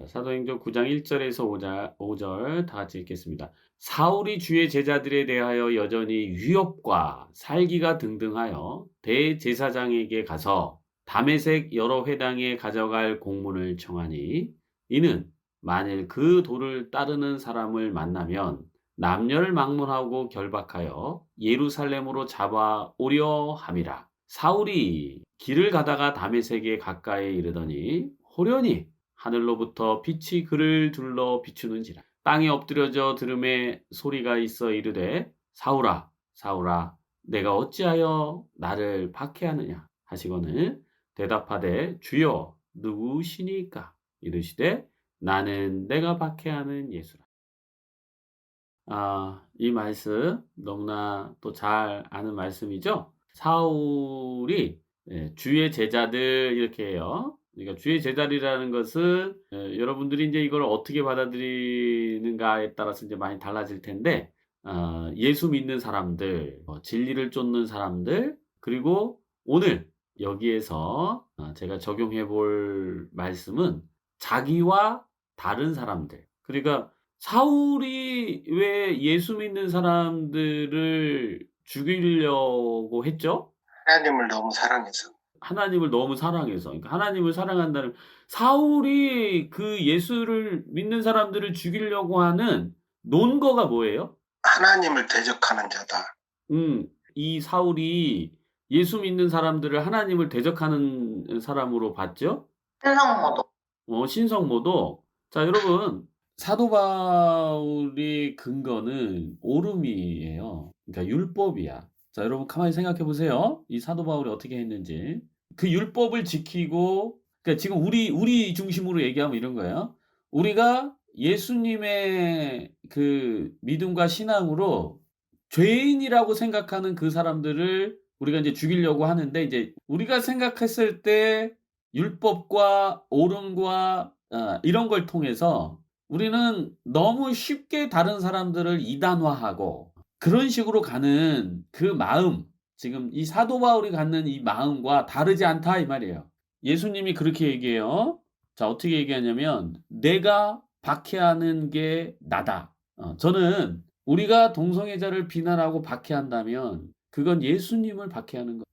자, 사도행전 9장 1절에서 5절 다 같이 읽겠습니다. 사울이 주의 제자들에 대하여 여전히 위협과 살기가 등등하여 대제사장에게 가서 다메섹 여러 회당에 가져갈 공문을 청하니 이는 만일 그 도를 따르는 사람을 만나면 남녀를 막론하고 결박하여 예루살렘으로 잡아오려 함이라. 사울이 길을 가다가 다메섹에 가까이 이르더니 호련히 하늘로부터 빛이 그를 둘러 비추는지라. 땅에 엎드려져 들음에 소리가 있어 이르되 사울아 사울아 내가 어찌하여 나를 박해하느냐 하시거늘 대답하되 주여 누구시니까 이르시되 나는 내가 박해하는 예수라. 이 말씀 너무나 또 잘 아는 말씀이죠. 사울이 주의 제자들 이렇게 해요. 그러니까 주의 제자리라는 것은 여러분들이 이제 이걸 어떻게 받아들이는가에 따라서 이제 많이 달라질 텐데 예수 믿는 사람들, 진리를 쫓는 사람들, 그리고 오늘 여기에서 제가 적용해 볼 말씀은 자기와 다른 사람들. 그러니까 사울이 왜 예수 믿는 사람들을 죽이려고 했죠? 하나님을 너무 사랑해서. 하나님을 너무 사랑해서. 그러니까 하나님을 사랑한다는 사울이 그 예수를 믿는 사람들을 죽이려고 하는 논거가 뭐예요? 하나님을 대적하는 자다. 이 사울이 예수 믿는 사람들을 하나님을 대적하는 사람으로 봤죠? 신성모독. 신성모독. 자, 여러분, 사도 바울의 근거는 오름이에요. 그러니까 율법이야. 자, 여러분 가만히 생각해 보세요. 이 사도 바울이 어떻게 했는지. 그 율법을 지키고, 그러니까 지금 우리 중심으로 얘기하면 이런 거예요. 우리가 예수님의 그 믿음과 신앙으로 죄인이라고 생각하는 그 사람들을 우리가 이제 죽이려고 하는데, 이제 우리가 생각했을 때 율법과 옳음과 이런 걸 통해서 우리는 너무 쉽게 다른 사람들을 이단화하고 그런 식으로 가는 그 마음, 지금 이 사도 바울이 갖는 이 마음과 다르지 않다 이 말이에요. 예수님이 그렇게 얘기해요. 자, 어떻게 얘기하냐면 내가 박해하는 게 나다. 저는 우리가 동성애자를 비난하고 박해한다면 그건 예수님을 박해하는 거.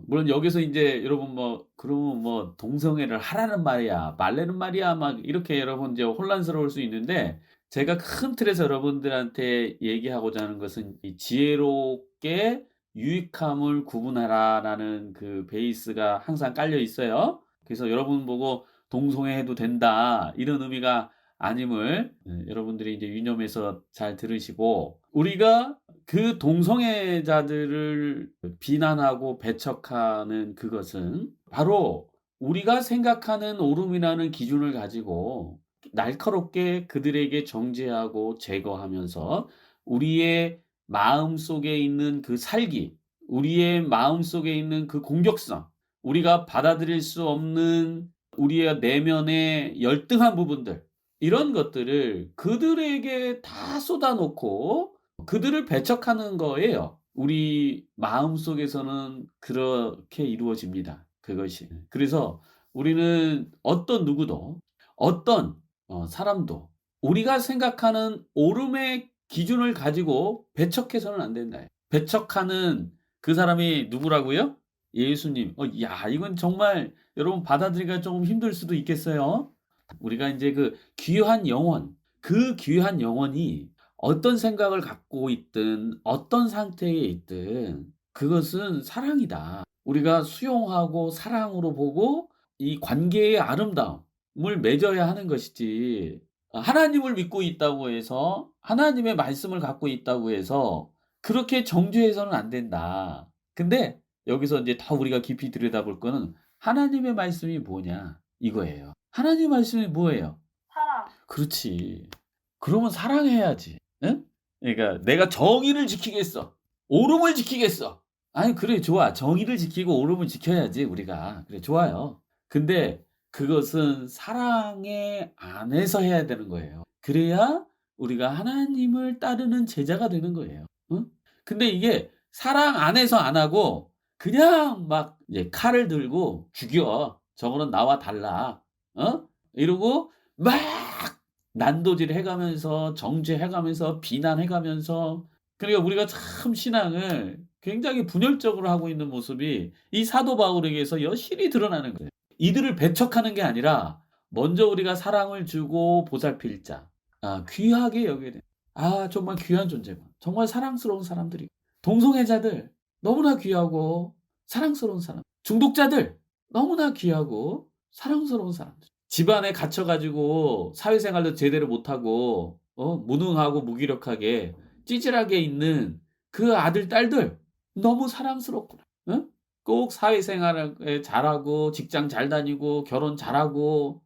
물론 여기서 이제 여러분 그러면 동성애를 하라는 말이야, 말라는 말이야, 막 이렇게 여러분 이제 혼란스러울 수 있는데 제가 큰 틀에서 여러분들한테 얘기하고자 하는 것은 이 지혜롭게 유익함을 구분하라라는 그 베이스가 항상 깔려 있어요. 그래서 여러분 보고 동성애 해도 된다 이런 의미가 아님을 여러분들이 이제 유념해서 잘 들으시고, 우리가 그 동성애자들을 비난하고 배척하는 그것은 바로 우리가 생각하는 옳음이라는 기준을 가지고 날카롭게 그들에게 정죄하고 제거하면서 우리의 마음속에 있는 그 살기, 우리의 마음속에 있는 그 공격성, 우리가 받아들일 수 없는 우리의 내면의 열등한 부분들, 이런 것들을 그들에게 다 쏟아놓고 그들을 배척하는 거예요. 우리 마음속에서는 그렇게 이루어집니다, 그것이. 그래서 우리는 어떤 누구도 어떤 사람도 우리가 생각하는 옳음의 기준을 가지고 배척해서는 안 된다. 배척하는 그 사람이 누구라고요? 예수님. 야, 이건 정말 여러분 받아들이기가 조금 힘들 수도 있겠어요. 우리가 이제 그 귀한 영혼, 그 귀한 영혼이 어떤 생각을 갖고 있든 어떤 상태에 있든 그것은 사랑이다. 우리가 수용하고 사랑으로 보고 이 관계의 아름다움을 맺어야 하는 것이지, 하나님을 믿고 있다고 해서 하나님의 말씀을 갖고 있다고 해서 그렇게 정죄해서는 안 된다. 근데 여기서 이제 다 우리가 깊이 들여다볼 거는 하나님의 말씀이 뭐냐 이거예요. 하나님 말씀이 뭐예요? 사랑. 그렇지. 그러면 사랑해야지. 응? 그러니까 내가 정의를 지키겠어. 옳음을 지키겠어. 아니 그래 좋아. 정의를 지키고 옳음을 지켜야지 우리가. 그래 좋아요. 근데 그것은 사랑의 안에서 해야 되는 거예요. 그래야 우리가 하나님을 따르는 제자가 되는 거예요. 응? 근데 이게 사랑 안에서 안 하고 그냥 막 이제 칼을 들고 죽여. 저거는 나와 달라. 이러고 막 난도질 해가면서 정죄해가면서 비난해가면서 그러니까 우리가 참 신앙을 굉장히 분열적으로 하고 있는 모습이 이 사도 바울에게서 여실히 드러나는 거예요. 이들을 배척하는 게 아니라 먼저 우리가 사랑을 주고 보살필 자, 귀하게 여겨야 돼. 정말 귀한 존재만. 정말 사랑스러운 사람들이. 동성애자들 너무나 귀하고 사랑스러운 사람. 중독자들 너무나 귀하고 사랑스러운 사람들. 집안에 갇혀 가지고 사회생활도 제대로 못하고 무능하고 무기력하게 찌질하게 있는 그 아들 딸들 너무 사랑스럽구나. 응? 꼭 사회생활에 잘하고 직장 잘 다니고 결혼 잘하고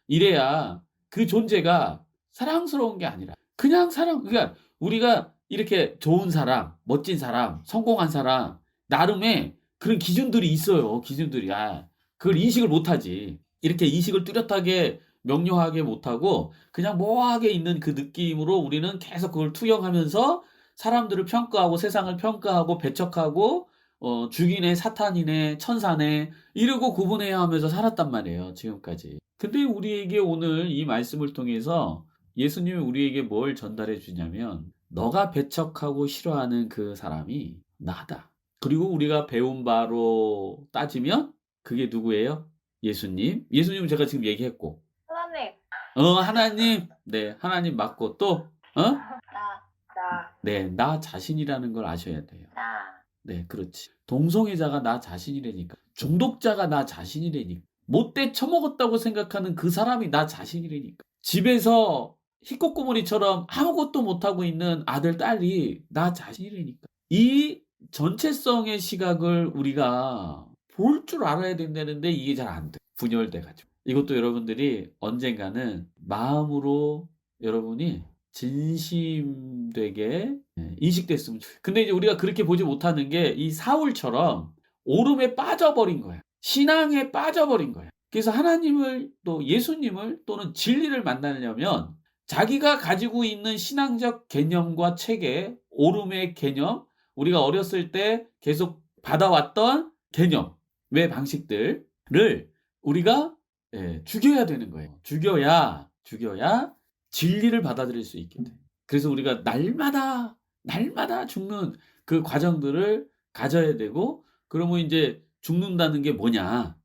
이래야 그 존재가 사랑스러운 게 아니라 그냥 그러니까 우리가 이렇게 좋은 사람, 멋진 사람, 성공한 사람 나름의 그런 기준들이 있어요. 기준들이. 그걸 인식을 못 하지. 이렇게 인식을 뚜렷하게 명료하게 못 하고 그냥 모호하게 있는 그 느낌으로 우리는 계속 그걸 투영하면서 사람들을 평가하고 세상을 평가하고 배척하고 죽이네, 사탄이네, 천사네 이러고 구분해야 하면서 살았단 말이에요. 지금까지. 근데 우리에게 오늘 이 말씀을 통해서 예수님이 우리에게 뭘 전달해 주냐면 너가 배척하고 싫어하는 그 사람이 나다. 그리고 우리가 배운 바로 따지면 그게 누구예요? 예수님. 예수님은 제가 지금 얘기했고. 하나님, 하나님. 네, 하나님 맞고 또 나, 네, 나 자신이라는 걸 아셔야 돼요. 나. 네, 그렇지. 동성애자가 나 자신이라니까. 중독자가 나 자신이라니까. 못돼 처먹었다고 생각하는 그 사람이 나 자신이라니까. 집에서 희꼬꼬머리처럼 아무것도 못하고 있는 아들, 딸이 나 자신이라니까. 이 전체성의 시각을 우리가 볼 줄 알아야 된다는데 이게 잘 안 돼. 분열돼가지고. 이것도 여러분들이 언젠가는 마음으로 여러분이 진심되게 인식됐으면 근데 이제 우리가 그렇게 보지 못하는 게 이 사울처럼 오름에 빠져버린 거야. 신앙에 빠져버린 거야. 그래서 하나님을 또 예수님을 또는 진리를 만나려면 자기가 가지고 있는 신앙적 개념과 체계, 오름의 개념, 우리가 어렸을 때 계속 받아왔던 개념의 방식들을 우리가 죽여야 되는 거예요. 죽여야 진리를 받아들일 수 있게 돼. 그래서 우리가 날마다 죽는 그 과정들을 가져야 되고 그러면 이제 죽는다는 게 뭐냐.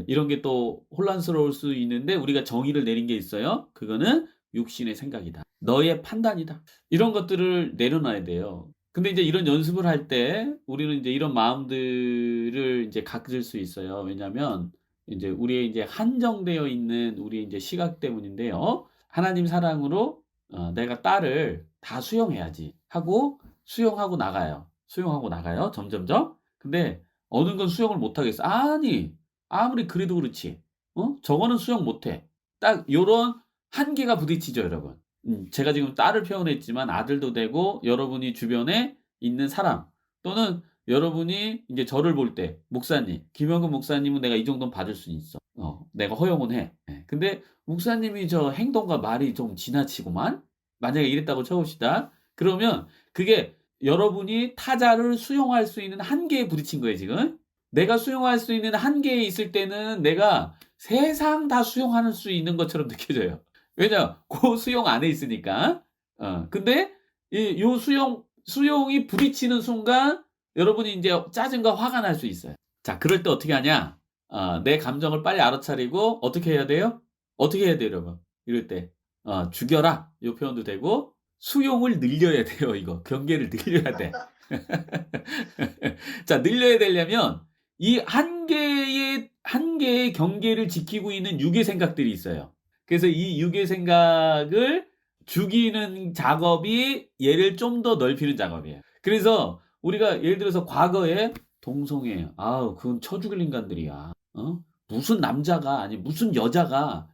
이런 게 또 혼란스러울 수 있는데 우리가 정의를 내린 게 있어요. 그거는 육신의 생각이다. 너의 판단이다. 이런 것들을 내려놔야 돼요. 근데 이제 이런 연습을 할 때 우리는 이제 이런 마음들을 이제 가질 수 있어요. 왜냐면 이제 우리의 이제 한정되어 있는 우리의 이제 시각 때문인데요. 하나님 사랑으로 내가 딸을 다 수용해야지 하고 수용하고 나가요. 수용하고 나가요. 점점점. 근데 어느 건 수용을 못 하겠어. 아니, 아무리 그래도 그렇지. 저거는 수용 못 해. 딱 요런 한계가 부딪히죠, 여러분. 제가 지금 딸을 표현했지만 아들도 되고 여러분이 주변에 있는 사람 또는 여러분이 이제 저를 볼 때 목사님, 김영근 목사님은 내가 이 정도는 받을 수 있어. 내가 허용은 해. 근데 목사님이 저 행동과 말이 좀 지나치구만. 만약에 이랬다고 쳐봅시다. 그러면 그게 여러분이 타자를 수용할 수 있는 한계에 부딪힌 거예요, 지금. 내가 수용할 수 있는 한계에 있을 때는 내가 세상 다 수용할 수 있는 것처럼 느껴져요. 왜냐? 그 수용 안에 있으니까. 근데 요 수용이 부딪히는 순간 여러분이 이제 짜증과 화가 날 수 있어요. 자, 그럴 때 어떻게 하냐? 내 감정을 빨리 알아차리고 어떻게 해야 돼요? 어떻게 해야 돼요, 여러분? 이럴 때 죽여라 이 표현도 되고 수용을 늘려야 돼요. 이거 경계를 늘려야 돼. 자, 늘려야 되려면 이 한계의 경계를 지키고 있는 육의 생각들이 있어요. 그래서 이 육의 생각을 죽이는 작업이 얘를 좀 더 넓히는 작업이에요. 그래서 우리가 예를 들어서 과거에 동성애, 그건 쳐 죽일 인간들이야. 무슨 남자가 아니 무슨 여자가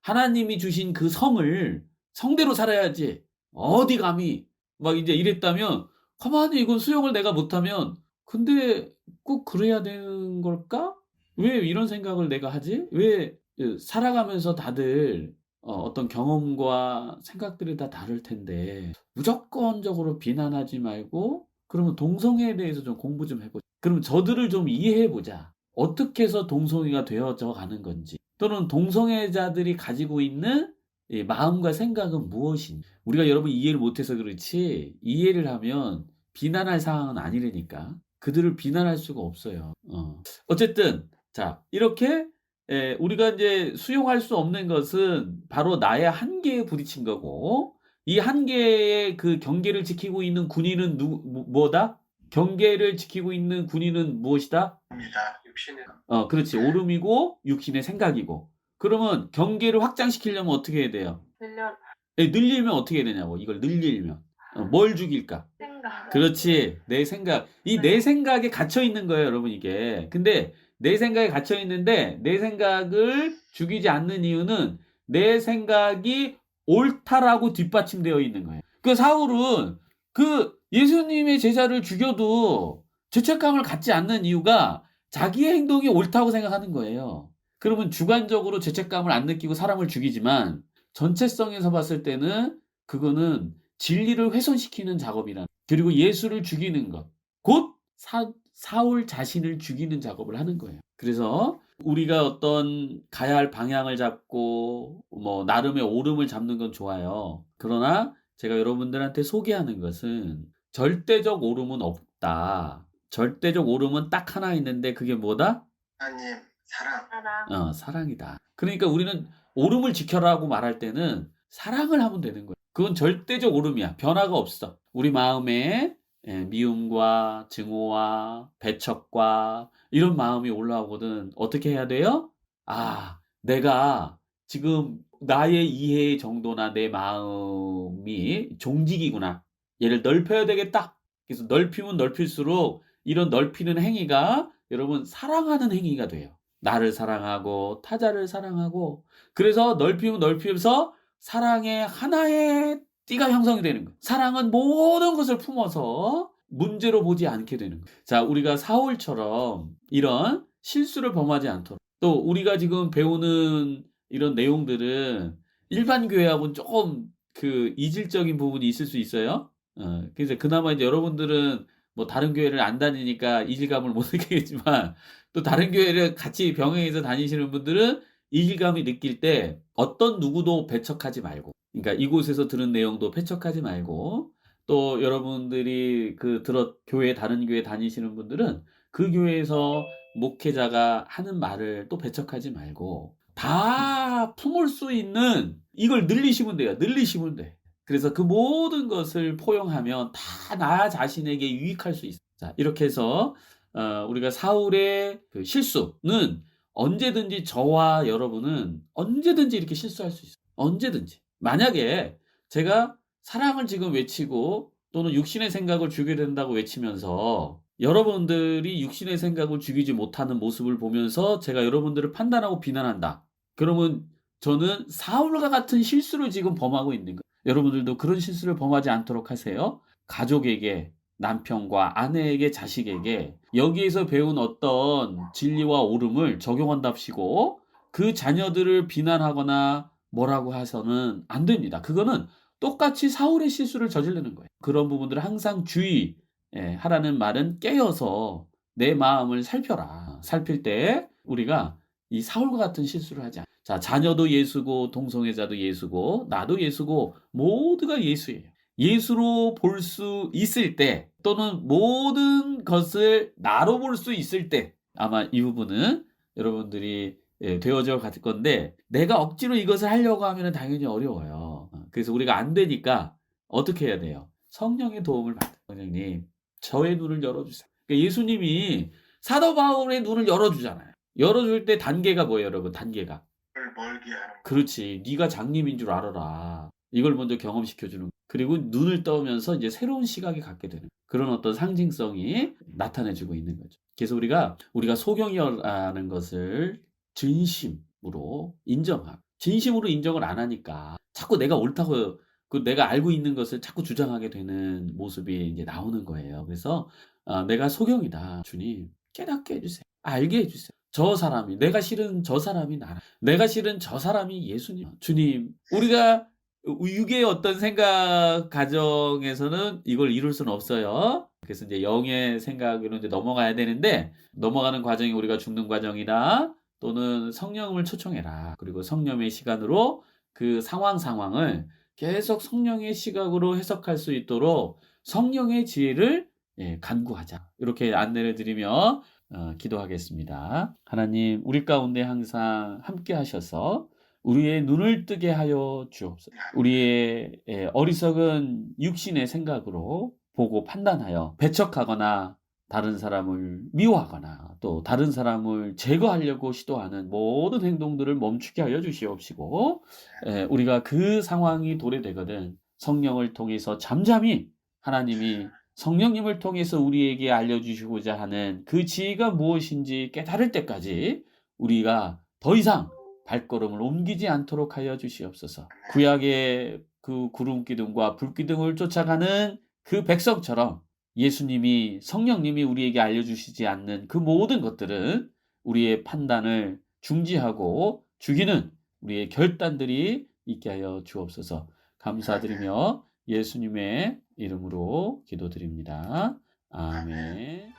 하나님이 주신 그 성을 성대로 살아야지. 어디 감히 막 이제 이랬다면 가만히 이건 수용을 내가 못하면 근데 꼭 그래야 되는 걸까? 왜 이런 생각을 내가 하지? 왜 살아가면서 다들 어떤 경험과 생각들이 다 다를 텐데 무조건적으로 비난하지 말고 그러면 동성애에 대해서 좀 공부 좀 해보자. 그러면 저들을 좀 이해해보자. 어떻게 해서 동성애가 되어져 가는 건지 또는 동성애자들이 가지고 있는 이 마음과 생각은 무엇인지. 우리가 여러분 이해를 못해서 그렇지, 이해를 하면 비난할 상황은 아니라니까. 그들을 비난할 수가 없어요. 어쨌든 자, 이렇게 우리가 이제 수용할 수 없는 것은 바로 나의 한계에 부딪힌 거고, 이 한계의 그 경계를 지키고 있는 군인은 뭐다? 경계를 지키고 있는 군인은 무엇이다? 입니다. 육신의 그렇지. 오름이고 육신의 생각이고. 그러면 경계를 확장시키려면 어떻게 해야 돼요? 늘리면 어떻게 해야 되냐고. 이걸 늘리려면. 뭘 죽일까? 생각. 그렇지. 내 생각. 이 내 생각에 갇혀 있는 거예요, 여러분, 이게. 근데 내 생각에 갇혀 있는데 내 생각을 죽이지 않는 이유는 내 생각이 옳다라고 뒷받침되어 있는 거예요. 그 사울은 그 예수님의 제자를 죽여도 죄책감을 갖지 않는 이유가 자기의 행동이 옳다고 생각하는 거예요. 그러면 주관적으로 죄책감을 안 느끼고 사람을 죽이지만 전체성에서 봤을 때는 그거는 진리를 훼손시키는 작업이란, 그리고 예수를 죽이는 것, 곧 사울 자신을 죽이는 작업을 하는 거예요. 그래서 우리가 어떤 가야 할 방향을 잡고 뭐 나름의 오름을 잡는 건 좋아요. 그러나 제가 여러분들한테 소개하는 것은 절대적 오름은 없다. 절대적 오름은 딱 하나 있는데 그게 뭐다? 하나님 사랑. 사랑. 사랑이다. 그러니까 우리는 오름을 지켜라고 말할 때는 사랑을 하면 되는 거예요. 그건 절대적 오름이야. 변화가 없어. 우리 마음에 미움과 증오와 배척과 이런 마음이 올라오거든. 어떻게 해야 돼요? 내가 지금 나의 이해 정도나 내 마음이 종직이구나. 얘를 넓혀야 되겠다. 그래서 넓히면 넓힐수록 이런 넓히는 행위가 여러분 사랑하는 행위가 돼요. 나를 사랑하고 타자를 사랑하고, 그래서 넓히면 넓히면서 사랑의 하나의 띠가 형성이 되는 거예요. 사랑은 모든 것을 품어서 문제로 보지 않게 되는 거예요. 자, 우리가 사울처럼 이런 실수를 범하지 않도록, 또 우리가 지금 배우는 이런 내용들은 일반 교회하고는 조금 그 이질적인 부분이 있을 수 있어요. 그래서 그나마 이제 여러분들은 뭐 다른 교회를 안 다니니까 이질감을 못 느끼겠지만, 또 다른 교회를 같이 병행해서 다니시는 분들은 이질감이 느낄 때 어떤 누구도 배척하지 말고, 그러니까 이곳에서 들은 내용도 배척하지 말고, 또 여러분들이 교회, 다른 교회 다니시는 분들은 그 교회에서 목회자가 하는 말을 또 배척하지 말고 다 품을 수 있는 이걸 늘리시면 돼요. 늘리시면 돼. 그래서 그 모든 것을 포용하면 다 나 자신에게 유익할 수 있어요. 자, 이렇게 해서 우리가 사울의 그 실수는 언제든지 저와 여러분은 언제든지 이렇게 실수할 수 있어요. 언제든지. 만약에 제가 사랑을 지금 외치고 또는 육신의 생각을 죽여야 된다고 외치면서 여러분들이 육신의 생각을 죽이지 못하는 모습을 보면서 제가 여러분들을 판단하고 비난한다. 그러면 저는 사울과 같은 실수를 지금 범하고 있는 거예요. 여러분들도 그런 실수를 범하지 않도록 하세요. 가족에게, 남편과 아내에게, 자식에게 여기에서 배운 어떤 진리와 옳음을 적용한답시고 그 자녀들을 비난하거나 뭐라고 해서는 안 됩니다. 그거는 똑같이 사울의 실수를 저지르는 거예요. 그런 부분들을 항상 주의하라는 말은 깨어서 내 마음을 살펴라. 살필 때 우리가 이 사울과 같은 실수를 하지 않아. 자, 자녀도 예수고 동성애자도 예수고 나도 예수고 모두가 예수예요. 예수로 볼 수 있을 때 또는 모든 것을 나로 볼 수 있을 때 아마 이 부분은 여러분들이 되어져 갈 건데, 내가 억지로 이것을 하려고 하면 당연히 어려워요. 그래서 우리가 안 되니까 어떻게 해야 돼요? 성령의 도움을 받아요. 성령님, 저의 눈을 열어주세요. 그러니까 예수님이 사도 바울의 눈을 열어주잖아요. 열어줄 때 단계가 뭐예요, 여러분? 단계가. 멀게 하는 거. 그렇지. 네가 장님인 줄 알아라. 이걸 먼저 경험시켜주는. 그리고 눈을 떠면서 이제 새로운 시각이 갖게 되는 그런 어떤 상징성이 나타내주고 있는 거죠. 그래서 우리가 소경이라는 것을 진심으로 인정하고, 진심으로 인정을 안 하니까 자꾸 내가 옳다고 내가 알고 있는 것을 자꾸 주장하게 되는 모습이 이제 나오는 거예요. 그래서 내가 소경이다. 주님, 깨닫게 해주세요. 알게 해주세요. 저 사람이, 내가 싫은 저 사람이 나라. 내가 싫은 저 사람이 예수님. 주님, 우리가 육의 어떤 생각 가정에서는 이걸 이룰 수는 없어요. 그래서 이제 영의 생각으로 이제 넘어가야 되는데, 넘어가는 과정이 우리가 죽는 과정이다. 또는 성령을 초청해라. 그리고 성령의 시간으로 그 상황을 계속 성령의 시각으로 해석할 수 있도록 성령의 지혜를 간구하자. 이렇게 안내를 드리며 기도하겠습니다. 하나님, 우리 가운데 항상 함께 하셔서 우리의 눈을 뜨게 하여 주옵소서. 우리의 어리석은 육신의 생각으로 보고 판단하여 배척하거나 다른 사람을 미워하거나 또 다른 사람을 제거하려고 시도하는 모든 행동들을 멈추게 하여 주시옵시고, 우리가 그 상황이 도래되거든 성령을 통해서 잠잠히 하나님이 성령님을 통해서 우리에게 알려주시고자 하는 그 지혜가 무엇인지 깨달을 때까지 우리가 더 이상 발걸음을 옮기지 않도록 하여 주시옵소서. 구약의 그 구름 기둥과 불 기둥을 쫓아가는 그 백성처럼 예수님이 성령님이 우리에게 알려주시지 않는 그 모든 것들은 우리의 판단을 중지하고 죽이는 우리의 결단들이 있게 하여 주옵소서. 감사드리며 예수님의 이름으로 기도드립니다. 아멘.